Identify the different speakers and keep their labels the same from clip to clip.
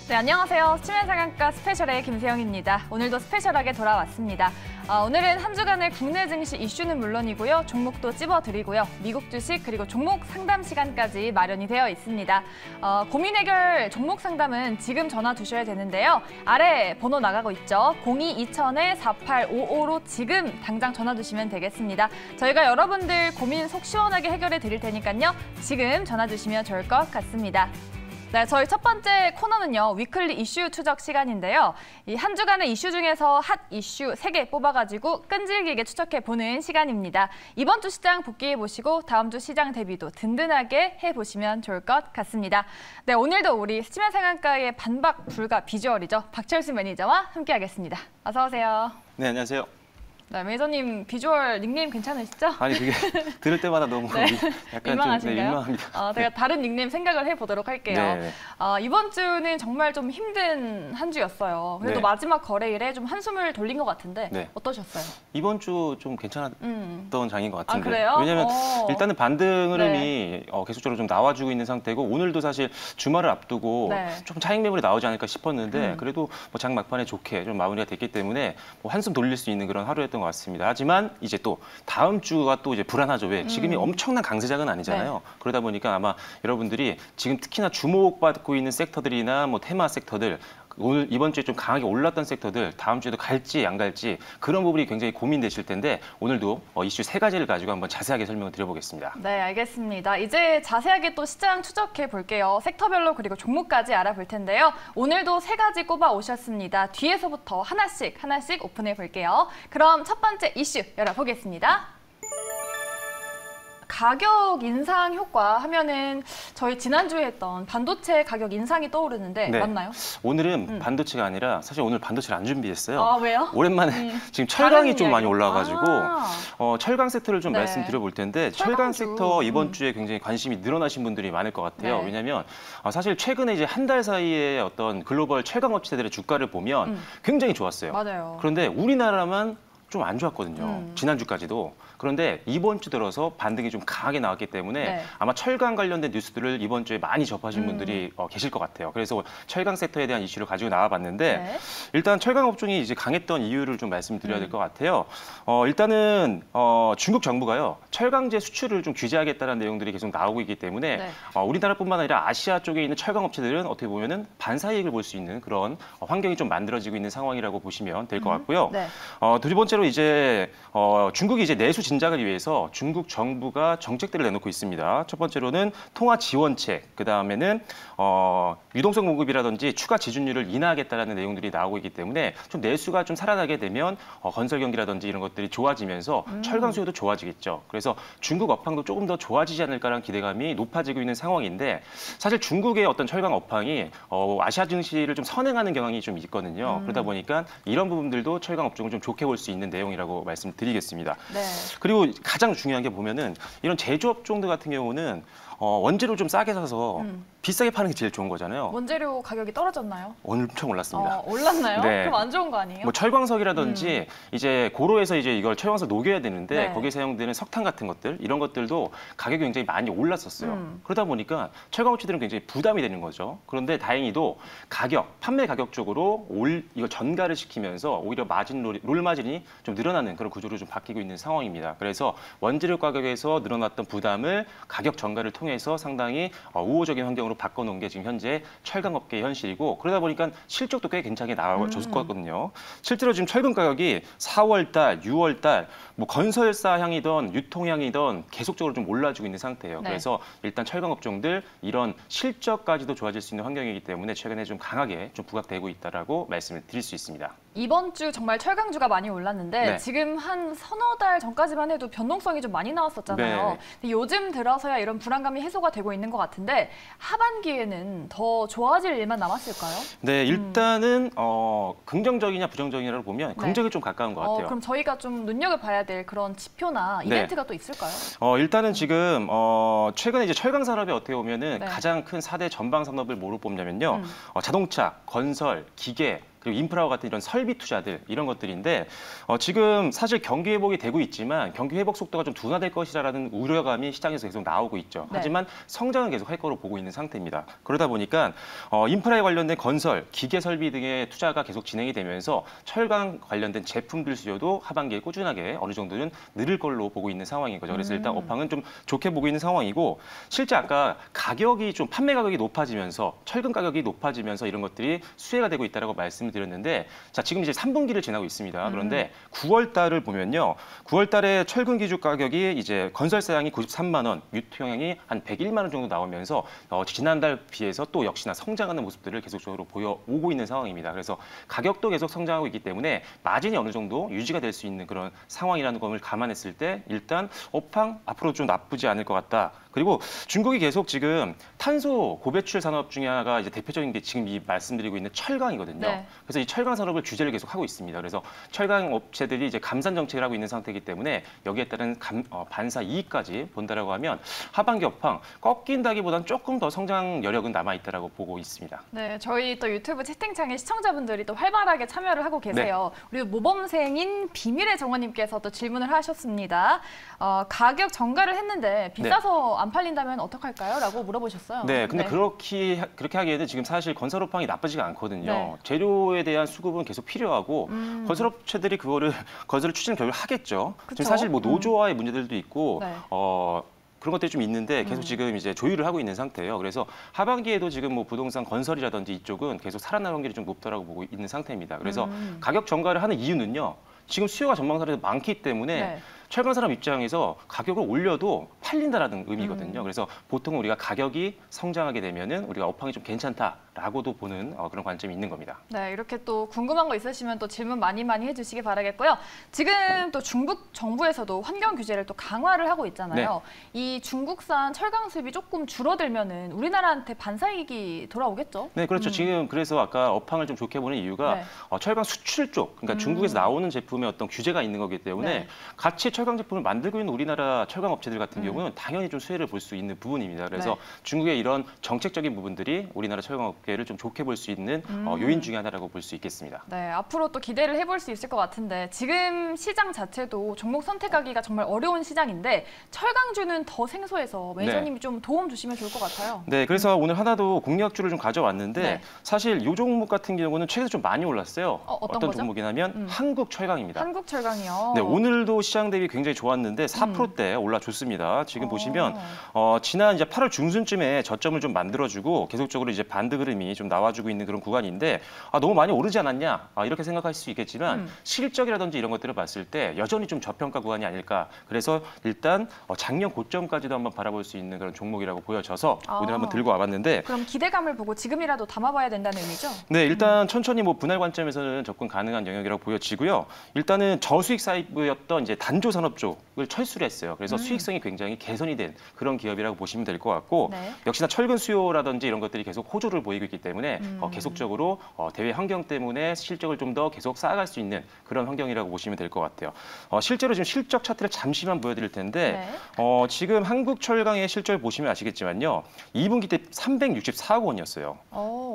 Speaker 1: 네, 안녕하세요. 치매상한가 스페셜의 김세영입니다. 오늘도 스페셜하게 돌아왔습니다. 오늘은 한 주간의 국내 증시 이슈는 물론이고요. 종목도 찝어드리고요. 미국 주식 그리고 종목 상담 시간까지 마련이 되어 있습니다. 고민 해결 종목 상담은 지금 전화 주셔야 되는데요. 아래 번호 나가고 있죠. 02-2000-4855로 지금 당장 전화 주시면 되겠습니다. 저희가 여러분들 고민 속 시원하게 해결해 드릴 테니까요. 지금 전화 주시면 좋을 것 같습니다. 네, 저희 첫 번째 코너는요. 위클리 이슈 추적 시간인데요. 이 한 주간의 이슈 중에서 핫 이슈 3개 뽑아가지고 끈질기게 추적해보는 시간입니다. 이번 주 시장 복귀해보시고 다음 주 시장 대비도 든든하게 해보시면 좋을 것 같습니다. 네, 오늘도 우리 치매상한가의 반박 불가 비주얼이죠. 박철수 매니저와 함께하겠습니다. 어서 오세요.
Speaker 2: 네, 안녕하세요.
Speaker 1: 네, 매니저님 비주얼 닉네임 괜찮으시죠?
Speaker 2: 아니 그게 들을 때마다 너무
Speaker 1: 네.
Speaker 2: 약간
Speaker 1: 민망하신가요?
Speaker 2: 좀 민망합니다.
Speaker 1: 제가 다른 닉네임 생각을 해보도록 할게요.
Speaker 2: 네.
Speaker 1: 이번 주는 정말 좀 힘든 한 주였어요. 그래도
Speaker 2: 네.
Speaker 1: 마지막 거래일에 좀 한숨을 돌린 것 같은데
Speaker 2: 네.
Speaker 1: 어떠셨어요?
Speaker 2: 이번 주 좀 괜찮았던 장인 것 같은데.
Speaker 1: 그래요?
Speaker 2: 왜냐하면 일단은 반등 흐름이 계속적으로 좀 나와주고 있는 상태고 오늘도 사실 주말을 앞두고 좀 차익 매물이 나오지 않을까 싶었는데 그래도 뭐 장 막판에 좋게 좀 마무리가 됐기 때문에 뭐 한숨 돌릴 수 있는 그런 하루였던 것 같습니다. 하지만 이제 또 다음 주가 또 이제 불안하죠. 왜? 지금이 엄청난 강세장은 아니잖아요. 그러다 보니까 아마 여러분들이 지금 특히나 주목받고 있는 섹터들이나 뭐 테마 섹터들 오늘 이번 주에 좀 강하게 올랐던 섹터들 다음 주에도 갈지 안 갈지 그런 부분이 굉장히 고민되실 텐데 오늘도 이슈 3가지를 가지고 한번 자세하게 설명을 드려보겠습니다.
Speaker 1: 네, 알겠습니다. 이제 자세하게 또 시장 추적해 볼게요. 섹터별로 그리고 종목까지 알아볼 텐데요. 오늘도 3가지 꼽아 오셨습니다. 뒤에서부터 하나씩 오픈해 볼게요. 그럼 첫 번째 이슈 열어보겠습니다. 가격 인상 효과 하면은 저희 지난주에 했던 반도체 가격 인상이 떠오르는데 맞나요?
Speaker 2: 오늘은 반도체가 아니라 사실 오늘 반도체를 안 준비했어요.
Speaker 1: 아, 왜요?
Speaker 2: 오랜만에 지금 철강이 좀 많이 올라와가지고 철강 섹터를 좀 말씀드려볼 텐데 철강 섹터 이번 주에 굉장히 관심이 늘어나신 분들이 많을 것 같아요. 왜냐하면 사실 최근에 이제 한 달 사이에 어떤 글로벌 철강 업체들의 주가를 보면 굉장히 좋았어요.
Speaker 1: 맞아요.
Speaker 2: 그런데 우리나라만 좀 안 좋았거든요. 지난주까지도. 그런데 이번 주 들어서 반등이 좀 강하게 나왔기 때문에 아마 철강 관련된 뉴스들을 이번 주에 많이 접하신 분들이 계실 것 같아요. 그래서 철강 섹터에 대한 이슈를 가지고 나와봤는데 일단 철강 업종이 이제 강했던 이유를 좀 말씀드려야 될 것 같아요. 일단은 중국 정부가요. 철강제 수출을 좀 규제하겠다는 내용들이 계속 나오고 있기 때문에 우리나라뿐만 아니라 아시아 쪽에 있는 철강 업체들은 어떻게 보면은 반사이익을 볼 수 있는 그런 환경이 좀 만들어지고 있는 상황이라고 보시면 될 것 같고요. 두 번째로 이제 중국이 이제 내수 진작을 위해서 중국 정부가 정책들을 내놓고 있습니다. 첫 번째로는 통화 지원책, 그 다음에는 유동성 공급이라든지 추가 지준율을 인하하겠다라는 내용들이 나오고 있기 때문에 좀 내수가 좀 살아나게 되면 건설 경기라든지 이런 것들이 좋아지면서 철강 수요도 좋아지겠죠. 그래서 중국 업황도 조금 더 좋아지지 않을까라는 기대감이 높아지고 있는 상황인데 사실 중국의 어떤 철강 업황이 아시아 증시를 좀 선행하는 경향이 좀 있거든요. 그러다 보니까 이런 부분들도 철강 업종을 좀 좋게 볼 수 있는 내용이라고 말씀드리겠습니다. 그리고 가장 중요한 게 보면은 이런 제조업종들 같은 경우는 원재료 좀 싸게 사서 비싸게 파는 게 제일 좋은 거잖아요.
Speaker 1: 원재료 가격이 떨어졌나요?
Speaker 2: 엄청 올랐습니다.
Speaker 1: 올랐나요?
Speaker 2: 네.
Speaker 1: 그럼 안 좋은 거 아니에요?
Speaker 2: 뭐 철광석이라든지 이제 고로에서 이제 이걸 철광석 녹여야 되는데 거기에 사용되는 석탄 같은 것들 이런 것들도 가격이 굉장히 많이 올랐었어요. 그러다 보니까 철강업체들은 굉장히 부담이 되는 거죠. 그런데 다행히도 판매 가격 쪽으로 이걸 전가를 시키면서 오히려 롤 마진이 좀 늘어나는 그런 구조로 좀 바뀌고 있는 상황입니다. 그래서 원재료 가격에서 늘어났던 부담을 가격 전가를 통해서 상당히 우호적인 환경으로 바꿔놓은 게 지금 현재 철강업계의 현실이고 그러다 보니까 실적도 꽤 괜찮게 나와줬거든요. 실제로 지금 철근 가격이 4월 달, 6월 달 뭐 건설사 향이든 유통향이든 계속적으로 좀 올라주고 있는 상태예요. 그래서 일단 철강업종들 이런 실적까지도 좋아질 수 있는 환경이기 때문에 최근에 좀 강하게 좀 부각되고 있다라고 말씀을 드릴 수 있습니다.
Speaker 1: 이번 주 정말 철강주가 많이 올랐는데 지금 한 서너 달 전까지만 해도 변동성이 좀 많이 나왔었잖아요. 근데 요즘 들어서야 이런 불안감이 해소가 되고 있는 것 같은데 하반기에는 더 좋아질 일만 남았을까요?
Speaker 2: 네, 일단은 긍정적이냐 부정적이냐를 보면 긍정에 좀 가까운 것 같아요.
Speaker 1: 그럼 저희가 좀 눈여겨봐야 될 그런 지표나 이벤트가 또 있을까요?
Speaker 2: 일단은 지금 최근에 이제 철강 산업에 어떻게 보면은 가장 큰 4대 전방 산업을 뭐로 뽑냐면요. 자동차, 건설, 기계, 그리고 인프라와 같은 이런 설비 투자들 이런 것들인데 지금 사실 경기 회복이 되고 있지만 경기 회복 속도가 좀 둔화될 것이라는 우려감이 시장에서 계속 나오고 있죠.
Speaker 1: 네.
Speaker 2: 하지만 성장은 계속 할 거로 보고 있는 상태입니다. 그러다 보니까 인프라에 관련된 건설, 기계 설비 등의 투자가 계속 진행이 되면서 철강 관련된 제품들 수요도 하반기에 꾸준하게 어느 정도는 늘을 걸로 보고 있는 상황인 거죠. 그래서 일단 업황은 좀 좋게 보고 있는 상황이고 실제 아까 가격이 좀 판매 가격이 높아지면서 철근 가격이 높아지면서 이런 것들이 수혜가 되고 있다라고 말씀을 드렸는데 자, 지금 이제 3분기를 지나고 있습니다. 그런데 9월 달을 보면요. 9월 달에 철근 기준 가격이 이제 건설사양이 93만 원, 유통량이 한 101만 원 정도 나오면서 지난달 비해서 또 역시나 성장하는 모습들을 계속적으로 보여오고 있는 상황입니다. 그래서 가격도 계속 성장하고 있기 때문에 마진이 어느 정도 유지가 될 수 있는 그런 상황이라는 것을 감안했을 때 일단 업황 앞으로 좀 나쁘지 않을 것 같다. 그리고 중국이 계속 지금 탄소 고배출 산업 중에 하나가 이제 대표적인 게 지금 이 말씀드리고 있는 철강이거든요.
Speaker 1: 네.
Speaker 2: 그래서 이 철강 산업을 규제를 계속 하고 있습니다. 그래서 철강 업체들이 이제 감산 정책을 하고 있는 상태이기 때문에 여기에 따른 반사 이익까지 본다라고 하면 하반기 업황 꺾인다기보다는 조금 더 성장 여력은 남아 있다라고 보고 있습니다.
Speaker 1: 네, 저희 또 유튜브 채팅창에 시청자분들이 또 활발하게 참여를 하고 계세요. 네. 우리 모범생인 비밀의 정원님께서 또 질문을 하셨습니다. 가격 전가를 했는데 비싸서 안 팔린다면 어떡할까요? 라고 물어보셨어요.
Speaker 2: 네, 근데 그렇게 하기에는 지금 사실 건설업황이 나쁘지가 않거든요.
Speaker 1: 네.
Speaker 2: 재료에 대한 수급은 계속 필요하고 건설업체들이 건설을 추진 결국 하겠죠.
Speaker 1: 그쵸?
Speaker 2: 지금 사실 뭐 노조와의 문제들도 있고
Speaker 1: 네.
Speaker 2: 그런 것들이 좀 있는데 계속 지금 이제 조율을 하고 있는 상태예요. 그래서 하반기에도 지금 뭐 부동산 건설이라든지 이쪽은 계속 살아날 확률이 좀 높다라고 보고 있는 상태입니다. 그래서 가격 전가를 하는 이유는요. 지금 수요가 전망사에도 많기 때문에
Speaker 1: 네.
Speaker 2: 철강 산업 입장에서 가격을 올려도 팔린다라는 의미거든요. 그래서 보통 우리가 가격이 성장하게 되면은 우리가 업황이 좀 괜찮다라고도 보는 그런 관점이 있는 겁니다.
Speaker 1: 네, 이렇게 또 궁금한 거 있으시면 또 질문 많이 해주시기 바라겠고요. 지금 또 중국 정부에서도 환경 규제를 또 강화를 하고 있잖아요. 네. 이 중국산 철강 수입이 조금 줄어들면은 우리나라한테 반사이익이 돌아오겠죠?
Speaker 2: 네, 그렇죠. 지금 그래서 아까 업황을 좀 좋게 보는 이유가
Speaker 1: 네.
Speaker 2: 철강 수출 쪽, 그러니까 중국에서 나오는 제품에 어떤 규제가 있는 거기 때문에
Speaker 1: 네.
Speaker 2: 같이 철강 제품을 만들고 있는 우리나라 철강 업체들 같은 경우는 당연히 좀 수혜를 볼 수 있는 부분입니다. 그래서
Speaker 1: 네.
Speaker 2: 중국의 이런 정책적인 부분들이 우리나라 철강 업계를 좀 좋게 볼 수 있는 요인 중에 하나라고 볼 수 있겠습니다.
Speaker 1: 네, 앞으로 또 기대를 해볼 수 있을 것 같은데 지금 시장 자체도 종목 선택하기가 정말 어려운 시장인데 철강주는 더 생소해서 매니저님이
Speaker 2: 네.
Speaker 1: 좀 도움 주시면 좋을 것 같아요.
Speaker 2: 네, 그래서 오늘 하나도 공략주를 좀 가져왔는데
Speaker 1: 네.
Speaker 2: 사실 이 종목 같은 경우는 최근에 좀 많이 올랐어요.
Speaker 1: 어떤 거죠?
Speaker 2: 종목이냐면 한국철강입니다.
Speaker 1: 한국철강이요.
Speaker 2: 네, 오늘도 시장 대비 굉장히 좋았는데 4%대 올라줬습니다. 지금 보시면 지난 이제 8월 중순쯤에 저점을 좀 만들어주고 계속적으로 이제 반등 흐름이 좀 나와주고 있는 그런 구간인데 너무 많이 오르지 않았냐 이렇게 생각할 수 있겠지만 실적이라든지 이런 것들을 봤을 때 여전히 좀 저평가 구간이 아닐까. 그래서 일단 작년 고점까지도 한번 바라볼 수 있는 그런 종목이라고 보여져서 오늘 한번 들고 와봤는데
Speaker 1: 그럼 기대감을 보고 지금이라도 담아봐야 된다는 의미죠?
Speaker 2: 네, 일단 천천히 뭐 분할 관점에서는 접근 가능한 영역이라고 보여지고요. 일단은 저수익 사이브였던 이제 단조 산업 쪽을 철수를 했어요. 그래서 수익성이 굉장히 개선이 된 그런 기업이라고 보시면 될 것 같고
Speaker 1: 네.
Speaker 2: 역시나 철근 수요라든지 이런 것들이 계속 호조를 보이고 있기 때문에 계속적으로 대외 환경 때문에 실적을 좀 더 계속 쌓아갈 수 있는 그런 환경이라고 보시면 될 것 같아요. 실제로 지금 실적 차트를 잠시만 보여드릴 텐데 지금 한국철강의 실적을 보시면 아시겠지만요. 2분기 때 364억 원이었어요.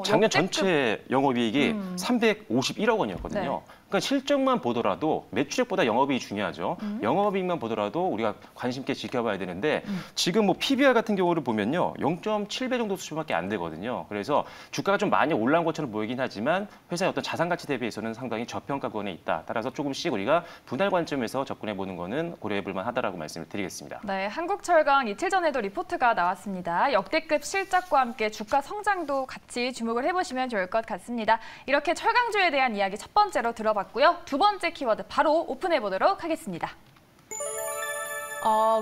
Speaker 2: 작년 전체 영업이익이 351억 원이었거든요.
Speaker 1: 네.
Speaker 2: 그러니까 실적만 보더라도 매출액보다 영업이익이 중요하죠. 영업이익만 보더라도 우리가 관심 있게 지켜봐야 되는데 지금 뭐 PBR 같은 경우를 보면요. 0.7배 정도 수준밖에 안 되거든요. 그래서 주가가 좀 많이 올라온 것처럼 보이긴 하지만 회사의 어떤 자산 가치 대비해서는 상당히 저평가 구간에 있다. 따라서 조금씩 우리가 분할 관점에서 접근해 보는 거는 고려해 볼 만하다라고 말씀을 드리겠습니다.
Speaker 1: 네, 한국철강 이틀 전에도 리포트가 나왔습니다. 역대급 실적과 함께 주가 성장도 같이 주목을 해보시면 좋을 것 같습니다. 이렇게 철강주에 대한 이야기 첫 번째로 들어봤고요. 두 번째 키워드 바로 오픈해 보도록 하겠습니다.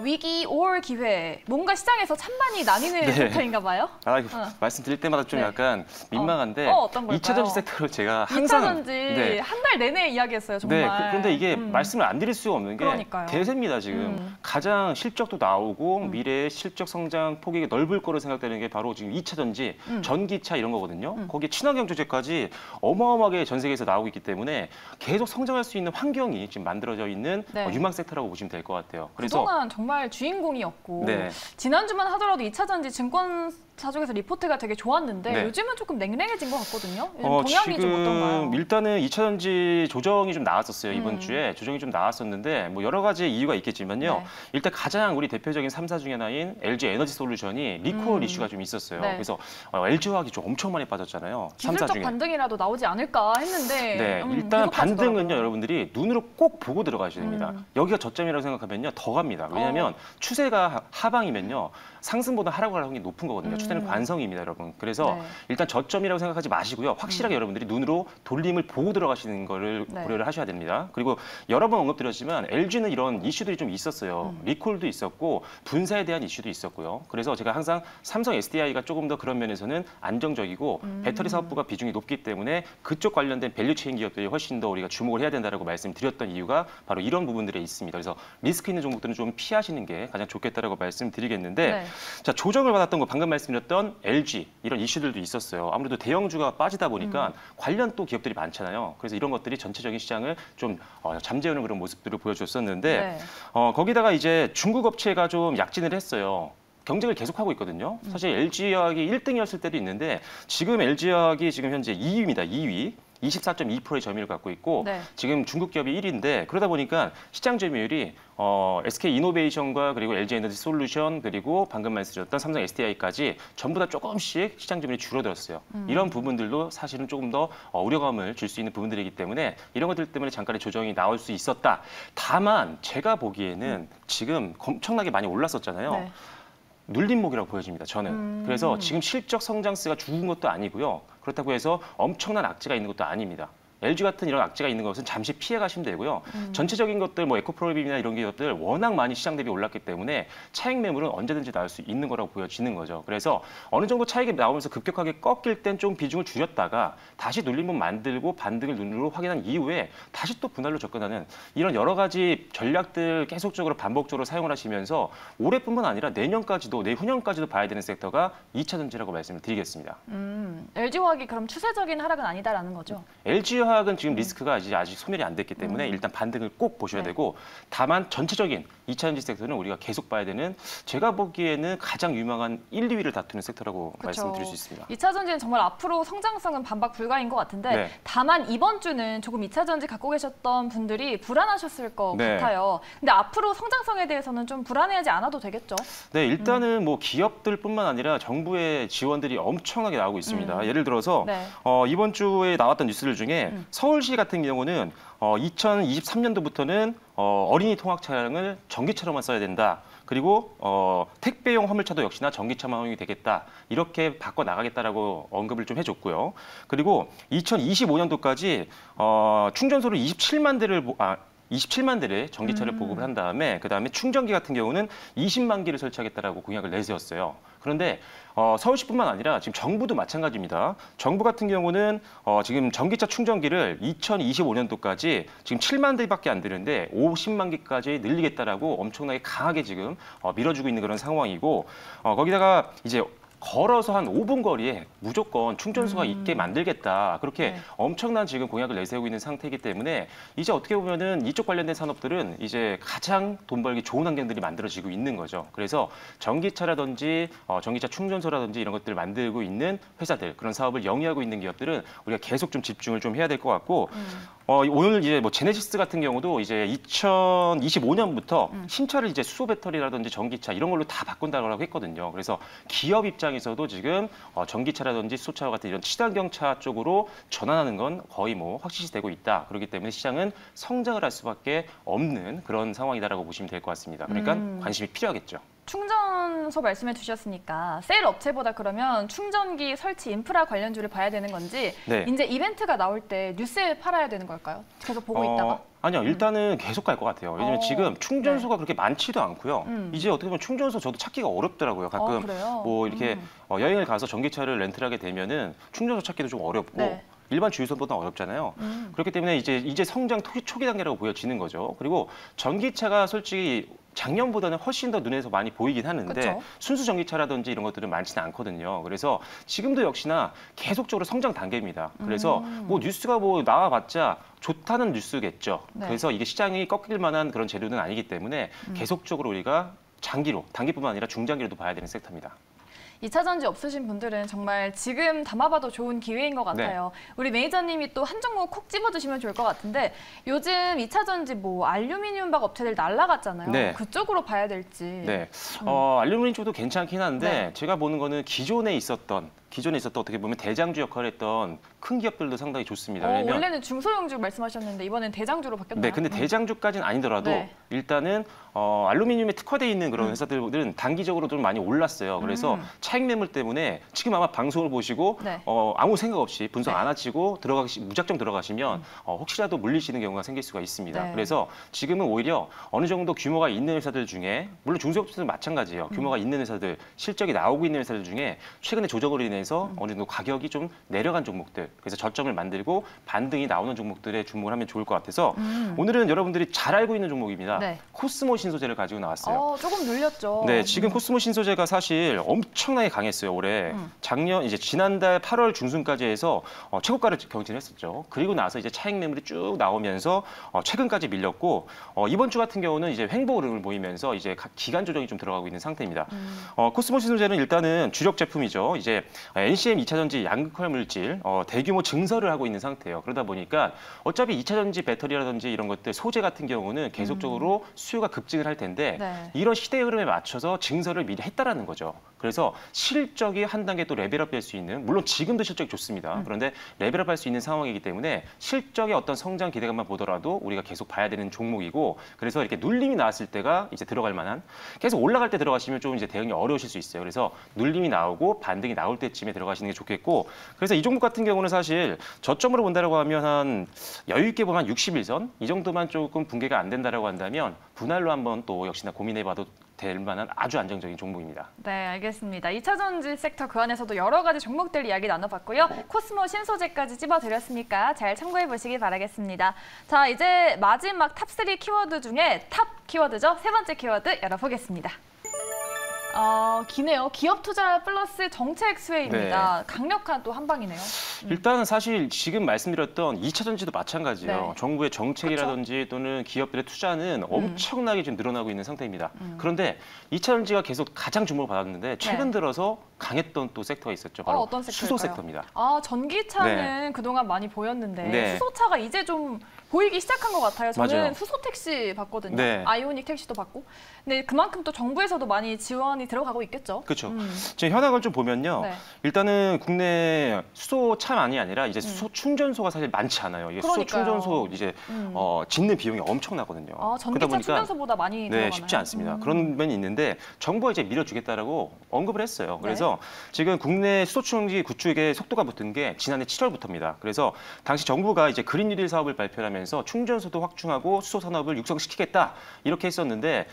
Speaker 1: 위기 or 기회. 뭔가 시장에서 찬반이 나뉘는 섹터인가 봐요.
Speaker 2: 말씀드릴 때마다 좀 약간 민망한데
Speaker 1: 어떤 걸까요?
Speaker 2: 2차 전지 섹터를 제가 항상
Speaker 1: 2차 전지 한 달 내내 이야기했어요. 정말.
Speaker 2: 네, 그런데 이게 말씀을 안 드릴 수가 없는 게
Speaker 1: 그러니까요.
Speaker 2: 대세입니다. 지금 가장 실적도 나오고 미래의 실적 성장 폭이 넓을 거로 생각되는 게 바로 지금 2차 전지, 전기차 이런 거거든요. 거기에 친환경 주제까지 어마어마하게 전 세계에서 나오고 있기 때문에 계속 성장할 수 있는 환경이 지금 만들어져 있는 유망 섹터라고 보시면 될 것 같아요. 그래서
Speaker 1: 그동안 정말 주인공이었고
Speaker 2: 네.
Speaker 1: 지난주만 하더라도 2차전지 증권사 쪽에서 리포트가 되게 좋았는데
Speaker 2: 네.
Speaker 1: 요즘은 조금 냉랭해진 것 같거든요. 동향이 좀 어떤가요?
Speaker 2: 일단은 2차전지 조정이 좀 나왔었어요. 이번 주에 조정이 좀 나왔었는데 뭐 여러 가지 이유가 있겠지만요.
Speaker 1: 네.
Speaker 2: 일단 가장 우리 대표적인 3사 중에 하나인 LG 에너지 솔루션이 리콜 이슈가 좀 있었어요.
Speaker 1: 네.
Speaker 2: 그래서 LG화학이 좀 엄청 많이 빠졌잖아요. 3사
Speaker 1: 기술적
Speaker 2: 중에.
Speaker 1: 반등이라도 나오지 않을까 했는데
Speaker 2: 네, 일단
Speaker 1: 계속
Speaker 2: 반등은요,
Speaker 1: 빠지더라고요.
Speaker 2: 여러분들이 눈으로 꼭 보고 들어가셔야 됩니다. 여기가 저점이라고 생각하면요, 더 갑니다. 왜냐하면 추세가 하방이면요, 상승보다 하락할 확률이 높은 거거든요. 추세는 관성입니다, 여러분. 그래서
Speaker 1: 네.
Speaker 2: 일단 저점이라고 생각하지 마시고요. 확실하게 여러분들이 눈으로 돌림을 보고 들어가시는 거를
Speaker 1: 네.
Speaker 2: 고려를 하셔야 됩니다. 그리고 여러 번 언급드렸지만 LG는 이런 이슈들이 좀 있었어요. 리콜도 있었고 분사에 대한 이슈도 있었고요. 그래서 제가 항상 삼성 SDI가 조금 더 그런 면에서는 안정적이고 배터리 사업부가 비중이 높기 때문에 그쪽 관련된 밸류체인 기업들이 훨씬 더 우리가 주목을 해야 된다라고 말씀드렸던 이유가 바로 이런 부분들에 있습니다. 그래서 리스크 있는 종목들은 좀 피하시는 게 가장 좋겠다라고 말씀드리겠는데
Speaker 1: 네.
Speaker 2: 자, 조정을 받았던 거 방금 말씀드렸던 LG 이런 이슈들도 있었어요. 아무래도 대형주가 빠지다 보니까 관련 또 기업들이 많잖아요. 그래서 이런 것들이 전체적인 시장을 좀 잠재우는 그런 모습들을 보여줬었는데
Speaker 1: 네.
Speaker 2: 거기다가 이제 중국 업체가 좀 약진을 했어요. 경쟁을 계속하고 있거든요. 사실 LG화학이 1등이었을 때도 있는데 지금 LG화학이 지금 현재 2위입니다. 2위. 24.2%의 점유율을 갖고 있고
Speaker 1: 네.
Speaker 2: 지금 중국 기업이 1위인데 그러다 보니까 시장 점유율이 SK이노베이션과 그리고 LG에너지 솔루션 그리고 방금 말씀드렸던 삼성 SDI까지 전부 다 조금씩 시장 점유율이 줄어들었어요. 이런 부분들도 사실은 조금 더 우려감을 줄 수 있는 부분들이기 때문에 이런 것들 때문에 잠깐의 조정이 나올 수 있었다. 다만 제가 보기에는 지금 엄청나게 많이 올랐었잖아요.
Speaker 1: 네.
Speaker 2: 눌림목이라고 보여집니다. 저는. 그래서 지금 실적 성장세가 죽은 것도 아니고요. 그렇다고 해서 엄청난 악재가 있는 것도 아닙니다. LG 같은 이런 악재가 있는 것은 잠시 피해 가시면 되고요. 전체적인 것들 뭐 에코프로비나 이런 기업들 워낙 많이 시장 대비 올랐기 때문에 차익 매물은 언제든지 나올 수 있는 거라고 보여지는 거죠. 그래서 어느 정도 차익이 나오면서 급격하게 꺾일 땐 좀 비중을 줄였다가 다시 눌림목 만들고 반등을 눈으로 확인한 이후에 다시 또 분할로 접근하는 이런 여러 가지 전략들 계속적으로 반복적으로 사용을 하시면서 올해뿐만 아니라 내년까지도 내후년까지도 봐야 되는 섹터가 2차전지라고 말씀을 드리겠습니다.
Speaker 1: LG화학이 그럼 추세적인 하락은 아니다라는 거죠?
Speaker 2: LG화학은 지금 리스크가 이제 아직 소멸이 안 됐기 때문에 일단 반등을 꼭 보셔야
Speaker 1: 네.
Speaker 2: 되고 다만 전체적인 2차전지 섹터는 우리가 계속 봐야 되는 제가 보기에는 가장 유망한 1, 2위를 다투는 섹터라고
Speaker 1: 그쵸.
Speaker 2: 말씀드릴 수 있습니다.
Speaker 1: 2차전지는 정말 앞으로 성장성은 반박 불가인 것 같은데
Speaker 2: 네.
Speaker 1: 다만 이번 주는 조금 2차전지 갖고 계셨던 분들이 불안하셨을 것
Speaker 2: 네.
Speaker 1: 같아요. 근데 앞으로 성장성에 대해서는 좀 불안해하지 않아도 되겠죠?
Speaker 2: 네, 일단은 뭐 기업들뿐만 아니라 정부의 지원들이 엄청나게 나오고 있습니다. 예를 들어서
Speaker 1: 네.
Speaker 2: 이번 주에 나왔던 뉴스들 중에 서울시 같은 경우는 2023년도부터는 어린이 통학 차량을 전기차로만 써야 된다. 그리고 택배용 화물차도 역시나 전기차만 허용이 되겠다. 이렇게 바꿔 나가겠다라고 언급을 좀 해줬고요. 그리고 2025년도까지 충전소를 27만 대를 전기차를 보급을 한 다음에 그다음에 충전기 같은 경우는 20만 개를 설치하겠다라고 공약을 내세웠어요. 그런데 서울시뿐만 아니라 지금 정부도 마찬가지입니다. 정부 같은 경우는 지금 전기차 충전기를 2025년도까지 지금 7만 대밖에 안 되는데 50만 개까지 늘리겠다라고 엄청나게 강하게 지금 밀어주고 있는 그런 상황이고 거기다가 이제 걸어서 한 5분 거리에 무조건 충전소가 있게 만들겠다. 그렇게
Speaker 1: 네.
Speaker 2: 엄청난 지금 공약을 내세우고 있는 상태이기 때문에 이제 어떻게 보면은 이쪽 관련된 산업들은 이제 가장 돈 벌기 좋은 환경들이 만들어지고 있는 거죠. 그래서 전기차라든지 전기차 충전소라든지 이런 것들을 만들고 있는 회사들, 그런 사업을 영위하고 있는 기업들은 우리가 계속 좀 집중을 좀 해야 될 것 같고 오늘 이제 뭐 제네시스 같은 경우도 이제 2025년부터 신차를 이제 수소 배터리라든지 전기차 이런 걸로 다 바꾼다고 했거든요. 그래서 기업 입장에서도 지금 전기차라든지 수소차와 같은 이런 친환경차 쪽으로 전환하는 건 거의 뭐 확실시되고 있다. 그렇기 때문에 시장은 성장을 할 수밖에 없는 그런 상황이다라고 보시면 될 것 같습니다. 그러니까 관심이 필요하겠죠.
Speaker 1: 충전소 말씀해 주셨으니까 셀 업체보다 그러면 충전기 설치 인프라 관련주를 봐야 되는 건지
Speaker 2: 네.
Speaker 1: 이제 이벤트가 나올 때 뉴스에 팔아야 되는 걸까요? 계속 보고 있다가?
Speaker 2: 아니요, 일단은 계속 갈 것 같아요. 왜냐면 지금 충전소가 그렇게 많지도 않고요. 이제 어떻게 보면 충전소 저도 찾기가 어렵더라고요. 가끔
Speaker 1: 그래요?
Speaker 2: 뭐 이렇게 여행을 가서 전기차를 렌트를 하게 되면은 충전소 찾기도 좀 어렵고
Speaker 1: 네.
Speaker 2: 일반 주유소보다 어렵잖아요. 그렇기 때문에 이제 성장 초기 단계라고 보여지는 거죠. 그리고 전기차가 솔직히 작년보다는 훨씬 더 눈에서 많이 보이긴 하는데
Speaker 1: 그쵸?
Speaker 2: 순수 전기차라든지 이런 것들은 많지는 않거든요. 그래서 지금도 역시나 계속적으로 성장 단계입니다. 그래서 뭐 뉴스가 뭐 나와봤자 좋다는 뉴스겠죠.
Speaker 1: 네.
Speaker 2: 그래서 이게 시장이 꺾일 만한 그런 재료는 아니기 때문에 계속적으로 우리가 장기로, 단기뿐만 아니라 중장기로도 봐야 되는 섹터입니다.
Speaker 1: 2차 전지 없으신 분들은 정말 지금 담아봐도 좋은 기회인 것 같아요. 우리 매니저님이 또 한 종목 콕 집어주시면 좋을 것 같은데 요즘 2차 전지 뭐 알루미늄 박 업체들 날라갔잖아요.
Speaker 2: 네.
Speaker 1: 그쪽으로 봐야 될지.
Speaker 2: 네, 알루미늄 쪽도 괜찮긴 한데
Speaker 1: 네.
Speaker 2: 제가 보는 거는 기존에 있었던 어떻게 보면 대장주 역할을 했던 큰 기업들도 상당히 좋습니다. 왜냐면
Speaker 1: 원래는 중소형주 말씀하셨는데 이번엔 대장주로 바뀌었나요?
Speaker 2: 네, 근데 대장주까지는 아니더라도
Speaker 1: 네.
Speaker 2: 일단은 알루미늄에 특화되어 있는 그런 회사들은 단기적으로 좀 많이 올랐어요. 그래서 차익 매물 때문에 지금 아마 방송을 보시고
Speaker 1: 네.
Speaker 2: 아무 생각 없이 분석
Speaker 1: 네.
Speaker 2: 안 하시고 무작정 들어가시면 혹시라도 물리시는 경우가 생길 수가 있습니다.
Speaker 1: 네.
Speaker 2: 그래서 지금은 오히려 어느 정도 규모가 있는 회사들 중에 물론 중소업체들은 마찬가지예요. 규모가 있는 회사들, 실적이 나오고 있는 회사들 중에 최근에 조정으로 인해서 어느 정도 가격이 좀 내려간 종목들, 그래서 저점을 만들고 반등이 나오는 종목들에 주목을 하면 좋을 것 같아서 오늘은 여러분들이 잘 알고 있는 종목입니다.
Speaker 1: 네.
Speaker 2: 코스모 신소재를 가지고 나왔어요.
Speaker 1: 조금 눌렸죠.
Speaker 2: 네, 지금 코스모 신소재가 사실 엄청나게 강했어요, 올해. 지난달 8월 중순까지 해서 최고가를 경신했었죠. 그리고 나서 이제 차익 매물이 쭉 나오면서 최근까지 밀렸고 이번 주 같은 경우는 이제 횡보 흐름을 보이면서 이제 기간 조정이 좀 들어가고 있는 상태입니다. 코스모 신소재는 일단은 주력 제품이죠. 이제 NCM 2차전지 양극화 물질 대규모 증설을 하고 있는 상태예요. 그러다 보니까 어차피 2차전지 배터리라든지 이런 것들 소재 같은 경우는 계속적으로 수요가 급증을 할 텐데
Speaker 1: 네.
Speaker 2: 이런 시대 흐름에 맞춰서 증설을 미리 했다라는 거죠. 그래서 실적이 한 단계 또 레벨업 될 수 있는, 물론 지금도 실적이 좋습니다. 그런데 레벨업 할 수 있는 상황이기 때문에 실적의 어떤 성장 기대감만 보더라도 우리가 계속 봐야 되는 종목이고, 그래서 이렇게 눌림이 나왔을 때가 이제 들어갈 만한, 계속 올라갈 때 들어가시면 좀 이제 대응이 어려우실 수 있어요. 그래서 눌림이 나오고 반등이 나올 때쯤에 들어가시는 게 좋겠고, 그래서 이 종목 같은 경우는 사실 저점으로 본다라고 하면 한 여유 있게 보면 60일선 이 정도만 조금 붕괴가 안 된다라고 한다면 분할로 한번 또 역시나 고민해봐도 될 만한 아주 안정적인 종목입니다.
Speaker 1: 네, 알겠습니다. 2차 전지 섹터 그 안에서도 여러 가지 종목들 이야기 나눠봤고요. 코스모 신소재까지 찝어드렸으니까 잘 참고해 보시기 바라겠습니다. 자, 이제 마지막 탑3 키워드 중에 탑 키워드죠. 세 번째 키워드 열어보겠습니다. 기네요. 기업 투자 플러스 정책 수혜입니다.
Speaker 2: 네.
Speaker 1: 강력한 또 한방이네요.
Speaker 2: 일단은 사실 지금 말씀드렸던 2차 전지도 마찬가지예요.
Speaker 1: 네.
Speaker 2: 정부의 정책이라든지 또는 기업들의 투자는 엄청나게 지금 늘어나고 있는 상태입니다. 그런데 2차 전지가 계속 가장 주목을 받았는데 최근 들어서 강했던 또 섹터가 있었죠. 바로
Speaker 1: 어떤
Speaker 2: 수소
Speaker 1: 섹터일까요?
Speaker 2: 섹터입니다.
Speaker 1: 전기차는 그동안 많이 보였는데
Speaker 2: 네.
Speaker 1: 수소차가 이제 좀 보이기 시작한 것 같아요. 저는
Speaker 2: 맞아요.
Speaker 1: 수소 택시 봤거든요.
Speaker 2: 네.
Speaker 1: 아이오닉 택시도 봤고. 근데 그만큼 또 정부에서도 많이 지원이 들어가고 있겠죠.
Speaker 2: 그렇죠. 지금 현황을 좀 보면요.
Speaker 1: 네.
Speaker 2: 일단은 국내 수소차만이 아니라 이제 수소 충전소가 사실 많지 않아요. 이게 수소
Speaker 1: 그러니까요.
Speaker 2: 충전소 이제 짓는 비용이 엄청나거든요.
Speaker 1: 전기차 충전소보다 많이 들어가나요?
Speaker 2: 네, 쉽지 않습니다. 그런 면이 있는데 정부가 이제 밀어주겠다라고 언급을 했어요. 그래서 지금 국내 수소 충전기 구축에 속도가 붙은 게 지난해 7월부터입니다. 그래서 당시 정부가 이제 그린 뉴딜 사업을 발표하면서 충전소도 확충하고 수소 산업을 육성시키겠다 이렇게 했었는데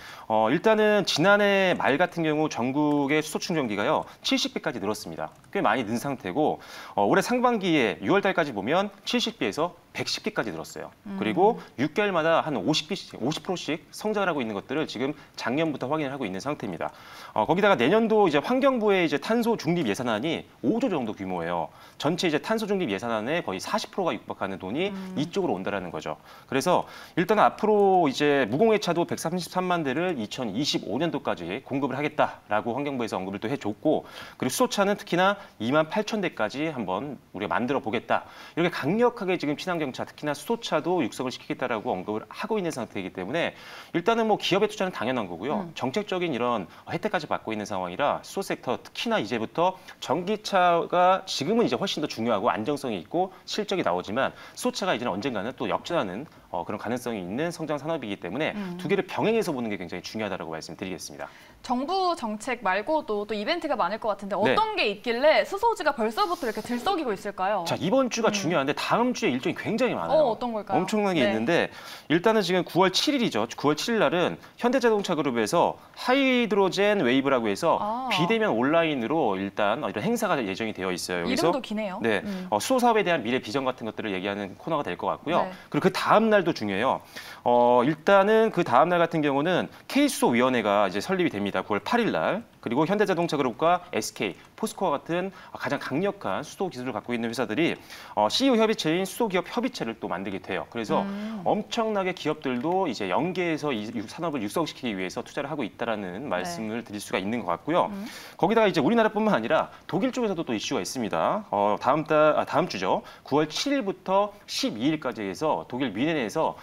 Speaker 2: 일단은 지난해 말 같은 경우 전국의 수소 충전기가요 70개까지 늘었습니다. 꽤 많이 는 상태고 올해 상반기에 6월 달까지 보면 70개에서 110개까지 늘었어요. 그리고 6개월마다 한 50%씩 성장을 하고 있는 것들을 지금 작년부터 확인을 하고 있는 상태입니다. 거기다가 내년도 이제 환경부의 이제 탄소 중립 예산안이 5조 정도 규모예요. 전체 이제 탄소 중립 예산안의 거의 40%가 육박하는 돈이 이쪽으로 온다라는 거죠. 그래서 일단 앞으로 이제 무공해차도 133만 대를 2025년도까지 공급을 하겠다라고 환경부에서 언급을 또 해줬고, 그리고 수소차는 특히나 2만 8천 대까지 한번 우리가 만들어 보겠다. 이렇게 강력하게 지금 친환경차, 특히나 수소차도 육성을 시키겠다라고 언급을 하고 있는 상태이기 때문에 일단은 뭐 기업의 투자는 당연한 거고요. 정책적인 이런 혜택까지 받고 있는 상황이라 수소 섹터 특히나 이제부터 전기차가 지금은 이제 훨씬 더 중요하고 안정성이 있고 실적이 나오지만 수소차가 이제는 언젠가는 또 역전하는 그런 가능성이 있는 성장 산업이기 때문에 두 개를 병행해서 보는 게 굉장히 중요하다고 말씀드리겠습니다.
Speaker 1: 정부 정책 말고도 또 이벤트가 많을 것 같은데 어떤 게 있길래 수소지가 벌써부터 이렇게 들썩이고 있을까요?
Speaker 2: 자, 이번 주가 중요한데 다음 주에 일정이 굉장히 많아요.
Speaker 1: 어떤 걸까요?
Speaker 2: 엄청나게 있는데 일단은 지금 9월 7일이죠. 9월 7일 날은 현대자동차 그룹에서 하이드로젠 웨이브라고 해서 비대면 온라인으로 일단 이런 행사가 예정이 되어 있어요. 여기서
Speaker 1: 이름도 기네요.
Speaker 2: 네, 수소 사업에 대한 미래 비전 같은 것들을 얘기하는 코너가 될 것 같고요. 그리고 그 다음 날도 중요해요. 일단은 그 다음 날 같은 경우는 K수소위원회가 이제 설립이 됩니다. 9월 8일 날. 그리고 현대자동차 그룹과 SK, 포스코와 같은 가장 강력한 수소 기술을 갖고 있는 회사들이 CEO 협의체인 수소기업 협의체를 또 만들게 돼요. 그래서 엄청나게 기업들도 이제 연계해서 이 산업을 육성시키기 위해서 투자를 하고 있다라는 말씀을 드릴 수가 있는 것 같고요. 거기다가 이제 우리나라뿐만 아니라 독일 쪽에서도 또 이슈가 있습니다. 다음 주죠. 9월 7일부터 12일까지 해서 독일 뮌헨에서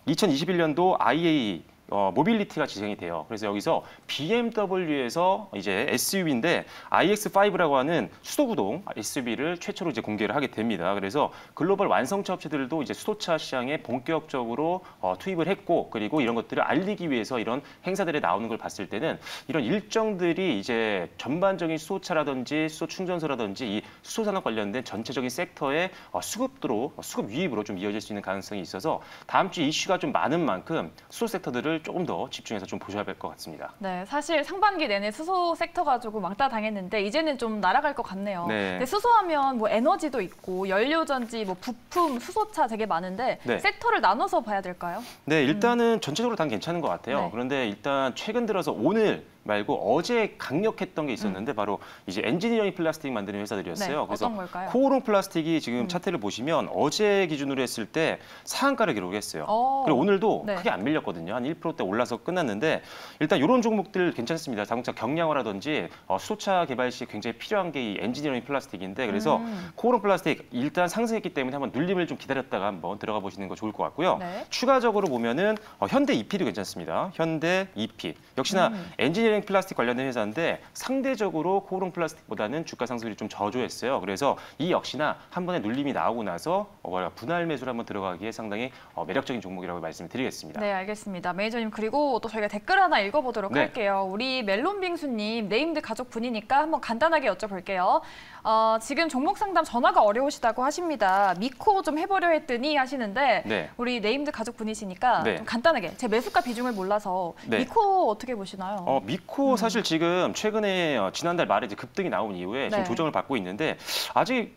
Speaker 2: 2021년도 IAE 모빌리티가 진행이 돼요. 그래서 여기서 BMW에서 이제 SUV인데 iX5라고 하는 수소구동 SUV를 최초로 이제 공개를 하게 됩니다. 그래서 글로벌 완성차 업체들도 이제 수소차 시장에 본격적으로 투입을 했고, 그리고 이런 것들을 알리기 위해서 이런 행사들에 나오는 걸 봤을 때는 이런 일정들이 이제 전반적인 수소차라든지 수소 충전소라든지 이 수소 산업 관련된 전체적인 섹터의 수급 유입으로 좀 이어질 수 있는 가능성이 있어서 다음 주 이슈가 좀 많은 만큼 수소 섹터들을 조금 더 집중해서 좀 보셔야 될 것 같습니다.
Speaker 1: 네, 사실 상반기 내내 수소 섹터 가지고 막다 당했는데 이제는 좀 날아갈 것 같네요. 근데 수소하면 뭐 에너지도 있고 연료전지, 뭐 부품, 수소차 되게 많은데 섹터를 나눠서 봐야 될까요?
Speaker 2: 네, 일단은 전체적으로 다 괜찮은 것 같아요. 그런데 일단 최근 들어서 오늘 말고 어제 강력했던 게 있었는데 바로 이제 엔지니어링 플라스틱 만드는 회사들이었어요. 그래서
Speaker 1: 어떤 걸까요?
Speaker 2: 코오롱 플라스틱이 지금 차트를 보시면 어제 기준으로 했을 때 상한가를 기록했어요. 그리고 오늘도 크게 안 밀렸거든요. 한 1%대 올라서 끝났는데 일단 이런 종목들 괜찮습니다. 자동차 경량화라든지 수소차 개발 시 굉장히 필요한 게 이 엔지니어링 플라스틱인데 그래서 코오롱 플라스틱 일단 상승했기 때문에 한번 눌림을 좀 기다렸다가 한번 들어가 보시는 거 좋을 것 같고요. 추가적으로 보면은 현대 EP도 괜찮습니다. 현대 EP 역시나 엔지니어링 플라스틱 관련된 회사인데 상대적으로 코오롱 플라스틱보다는 주가 상승률이 좀 저조했어요. 그래서 이 역시나 한 번에 눌림이 나오고 나서 분할 매수를 한번 들어가기에 상당히 매력적인 종목이라고 말씀을 드리겠습니다.
Speaker 1: 네, 알겠습니다. 매니저님, 그리고 또 저희가 댓글 하나 읽어보도록 할게요. 우리 멜론빙수님, 네임드 가족분이니까 한번 간단하게 여쭤볼게요. 지금 종목 상담 전화가 어려우시다고 하십니다. 미코 좀 해보려 했더니 하시는데 우리 네임드 가족분이시니까 좀 간단하게 제 매수가 비중을 몰라서 미코 어떻게 보시나요?
Speaker 2: 미코 사실 지금 최근에 지난달 말에 이제 급등이 나온 이후에 지금 조정을 받고 있는데 아직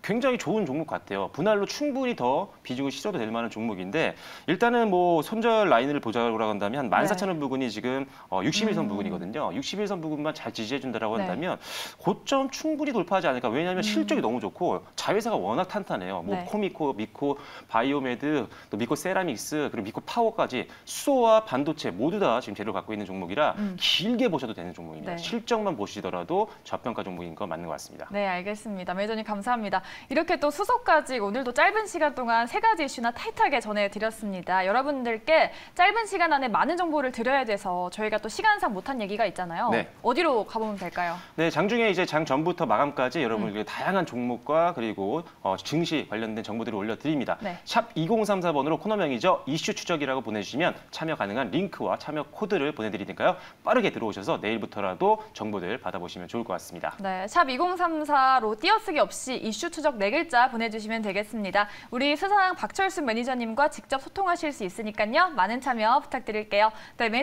Speaker 2: 굉장히 좋은 종목 같아요. 분할로 충분히 더 비중을 실어도 될 만한 종목인데 일단은 뭐 손절 라인을 보자고 한다면 한 14,000원 부근이 지금 61선 부근이거든요. 61선 부근만 잘 지지해준다라고 한다면 고점 충분히 돌파하지 않을까. 왜냐하면 실적이 너무 좋고 자회사가 워낙 탄탄해요. 뭐 코미코, 미코, 바이오메드, 또 미코 세라믹스, 그리고 미코 파워까지 수소와 반도체 모두 다 지금 재료를 갖고 있는 종목이라 길게 보셔도 되는 종목입니다. 실적만 보시더라도 저평가 종목인 거 맞는 것 같습니다.
Speaker 1: 네, 알겠습니다. 매니저님 감사합니다. 이렇게 또 수소까지 오늘도 짧은 시간 동안 3가지 이슈나 타이트하게 전해드렸습니다. 여러분들께 짧은 시간 안에 많은 정보를 드려야 돼서 저희가 또 시간상 못한 얘기가 있잖아요. 어디로 가보면 될까요?
Speaker 2: 네, 장중에 이제 장 전부터 마감까지 여러분들께 다양한 종목과 그리고 증시 관련된 정보들을 올려드립니다. 샵 2034번으로 코너명이죠. 이슈 추적이라고 보내주시면 참여 가능한 링크와 참여 코드를 보내드리니까요. 빠르게 들어오셔서 내일부터라도 정보들 받아보시면 좋을 것 같습니다.
Speaker 1: 네, 샵 2034로 띄어쓰기 없이 이슈 추적 4글자 보내주시면 되겠습니다. 우리 수상 박철순 매니저님과 직접 소통하실 수 있으니까요. 많은 참여 부탁드릴게요. 네,